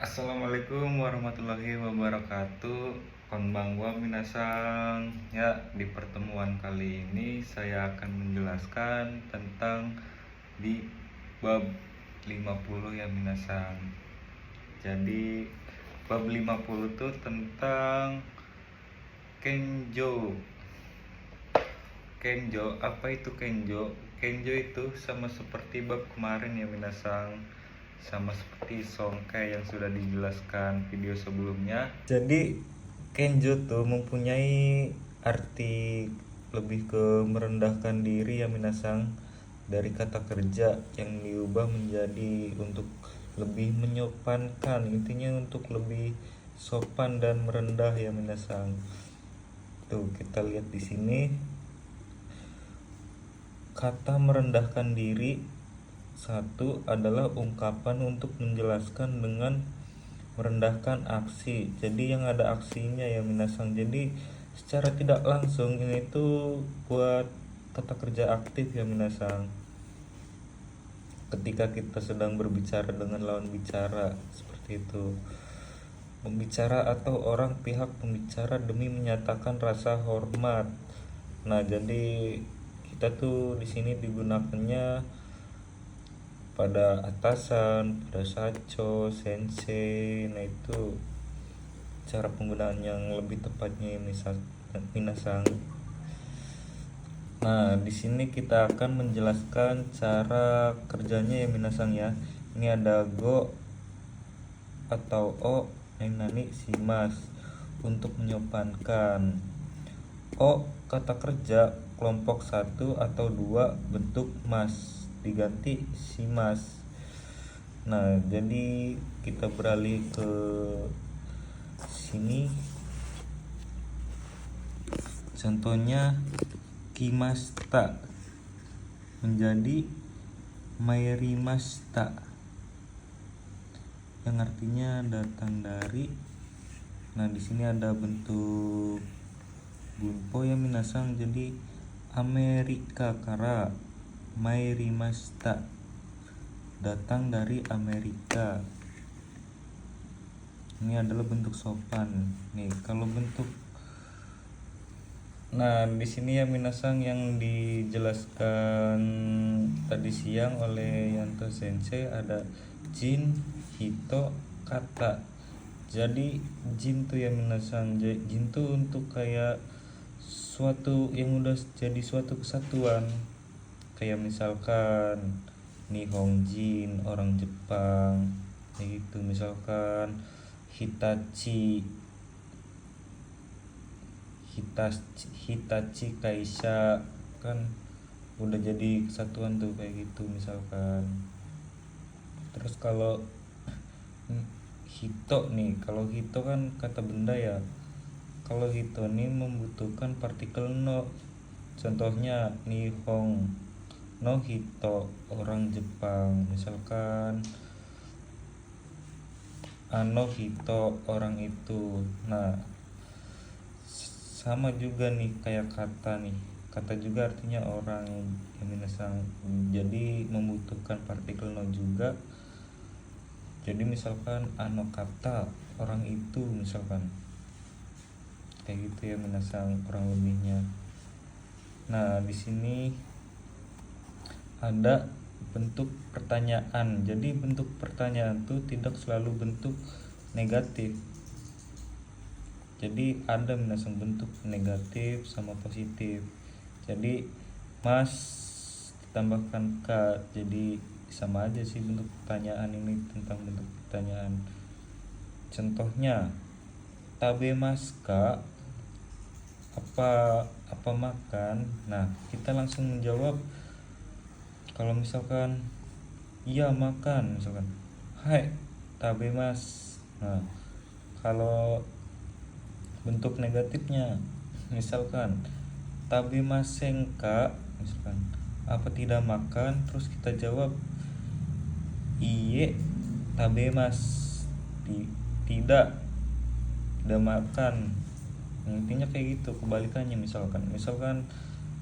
Assalamualaikum warahmatullahi wabarakatuh. Konbanwa minasang. Ya, di pertemuan kali ini saya akan menjelaskan tentang di bab 50 ya minasang. Jadi bab 50 itu tentang kenjo. Kenjo, apa itu kenjo? Kenjo itu sama seperti bab kemarin ya minasang, sama seperti songkai yang sudah dijelaskan video sebelumnya. Jadi kenjo tuh mempunyai arti lebih ke merendahkan diri ya minasang, dari kata kerja yang diubah menjadi untuk lebih menyopankan, intinya untuk lebih sopan dan merendah ya minasang. Tuh kita lihat di sini. Kata merendahkan diri satu adalah ungkapan untuk menjelaskan dengan merendahkan aksi. Jadi yang ada aksinya ya minasang. Jadi secara tidak langsung ini tuh buat kata kerja aktif ya minasang. Ketika kita sedang berbicara dengan lawan bicara seperti itu. Pembicara atau orang pihak pembicara demi menyatakan rasa hormat. Nah, jadi kita tuh di sini digunakannya pada atasan, pada sacho, sensei. Nah, itu cara penggunaan yang lebih tepatnya minasang. Nah, di sini kita akan menjelaskan cara kerjanya ya minasang ya. Ini ada go atau o nani simas untuk menyopankan. O kata kerja kelompok 1 atau 2 bentuk mas diganti simas. Nah, jadi kita beralih ke sini. Contohnya kimasta menjadi mairimasta, yang artinya datang dari. Nah, di sini ada bentuk gunpo ya minasang, jadi Amerika kara mairimasta, datang dari Amerika. Ini adalah bentuk sopan. Nih, kalau bentuk Nah, di sini ya minasang yang dijelaskan tadi siang oleh Yanto Sensei ada jin, hito, kata. Jadi jin tuh ya minasang, jin tuh untuk kayak suatu yang udah jadi suatu kesatuan. Kayak misalkan Nihonjin, orang Jepang, kayak gitu. Misalkan Hitachi Hitachi Kaisha, kan udah jadi kesatuan tuh kayak gitu misalkan. Terus kalau hito nih, kalau hito kan kata benda ya. Kalau hito nih membutuhkan partikel no. Contohnya nihong no hito, orang Jepang. Misalkan ano hito, orang itu. Nah, sama juga nih kayak kata nih. Kata juga artinya orang ya minasang. Jadi membutuhkan partikel no juga. Jadi misalkan ano kata, orang itu misalkan. Kayak gitu ya minasang kurang lebihnya. Nah, di sini ada bentuk pertanyaan. Jadi bentuk pertanyaan itu tidak selalu bentuk negatif. Jadi ada minasang bentuk negatif sama positif. Jadi mas ditambahkan k, jadi sama aja sih bentuk pertanyaan ini tentang bentuk pertanyaan. Contohnya tabe mas ka, apa makan. Nah, kita langsung menjawab. Kalau misalkan iya makan, misalkan hai tabe mas. Nah, kalau bentuk negatifnya misalkan tabimasen ka, misalkan apa tidak makan, terus kita jawab iye tabemas, tidak makan. Intinya kayak gitu, kebalikannya. Misalkan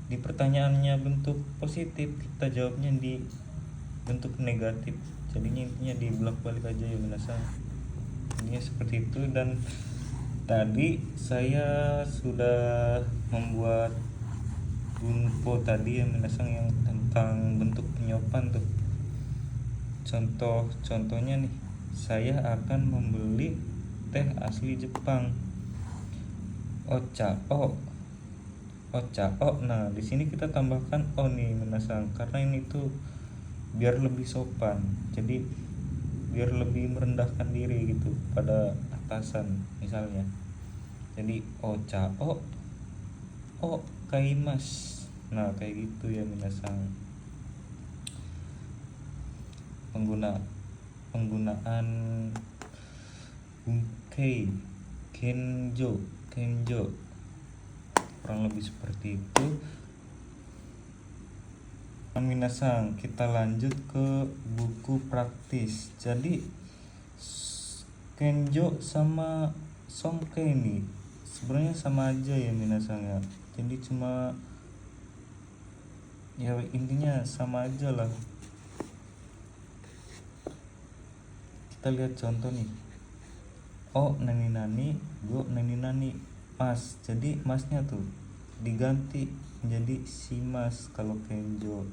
di pertanyaannya bentuk positif, kita jawabnya di bentuk negatif. Jadinya intinya di belak balik aja ya minasang. Ini seperti itu. Dan tadi saya sudah membuat gunpo tadi yang minasang, yang tentang bentuk penyopan tuh. Contohnya nih, saya akan membeli teh asli Jepang, Ochao. Nah, di sini kita tambahkan o nih minasang, karena ini tuh biar lebih sopan. Jadi biar lebih merendahkan diri gitu pada atasan misalnya. Jadi Ochao o kaimas. Nah, kayak gitu ya minasang. Penggunaan bunkei, kenjo kurang lebih seperti itu. Minasang, kita lanjut ke buku praktis. Jadi kenjo sama songkei ini sebenarnya sama aja ya minasang ya. Jadi cuma ya intinya sama aja lah. Kita lihat contoh nih. O nani, go nani, mas. Jadi masnya tuh diganti menjadi si mas kalau kenjo.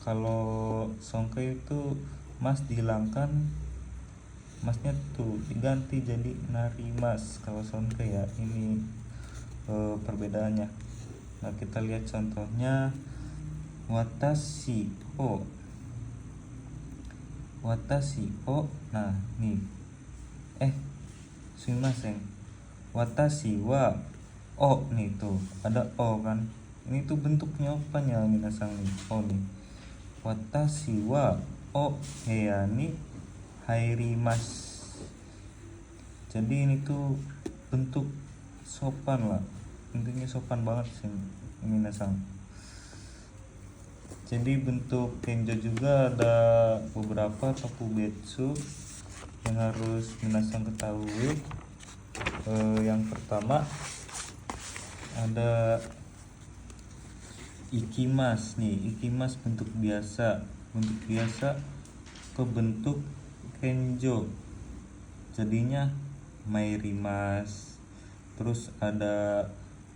Kalau songkei itu mas dihilangkan, masnya tuh diganti jadi narimas kalau songkei ya. Ini perbedaannya. Nah, kita lihat contohnya. Watashi o. Nah, nih. Sumimasen. Watashi wa o nih tuh. Ada o kan. Ini tuh bentuk penyopannya minasang nih. O nih. Watashi wa o heya ni hairimasu. Jadi ini tuh bentuk sopan lah. Intinya sopan banget sih minasang. Jadi bentuk kenjo juga ada beberapa tokubetsu yang harus minasang ketahui. Yang pertama ada ikimas nih. Ikimas bentuk biasa ke bentuk kenjo, jadinya mairimas. Terus ada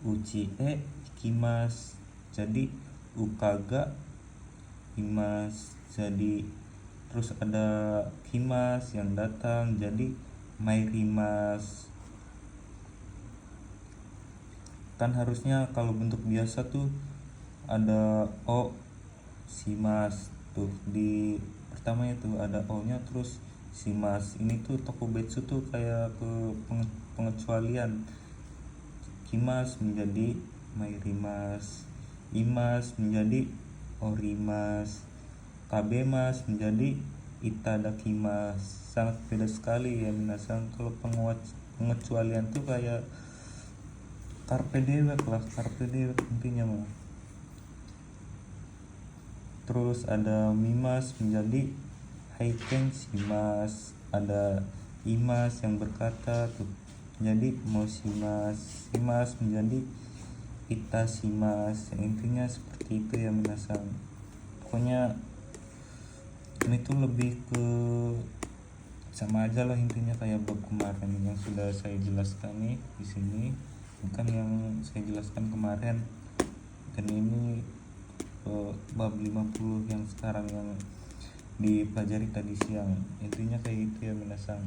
uchie ikimas, jadi ukaga imas. Jadi terus ada kimas yang datang, jadi mairimas. Kan harusnya kalau bentuk biasa tuh ada o simas tuh di pertamanya tuh ada o nya terus simas. Ini tuh tokubetsu tuh kayak ke pengecualian. Kimas menjadi mairimas, imas menjadi orimas, kabemas menjadi itadakimas. Sangat beda sekali ya minasang. Kalau pengecualian tuh kayak carpe dewek intinya mah. Terus ada mimas menjadi haiken shimas, ada imas yang berkata tuh jadi mosimas, imas menjadi itasimas. Intinya seperti itu ya minasang. Pokoknya ini tuh lebih ke sama aja lah intinya kayak bab kemarin yang sudah saya jelaskan nih di sini, bukan yang saya jelaskan kemarin. Dan ini bab 50 yang sekarang yang dipelajari tadi siang. Intinya kayak gitu ya minasang.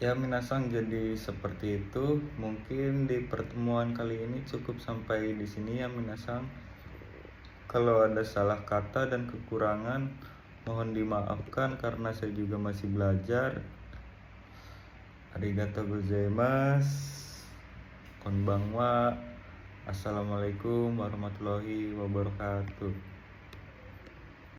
Ya minasang, jadi seperti itu. Mungkin di pertemuan kali ini cukup sampai di sini ya minasang. Kalau ada salah kata dan kekurangan mohon dimaafkan karena saya juga masih belajar. Arigatou gozaimasu. Konbanwa. Assalamualaikum warahmatullahi wabarakatuh.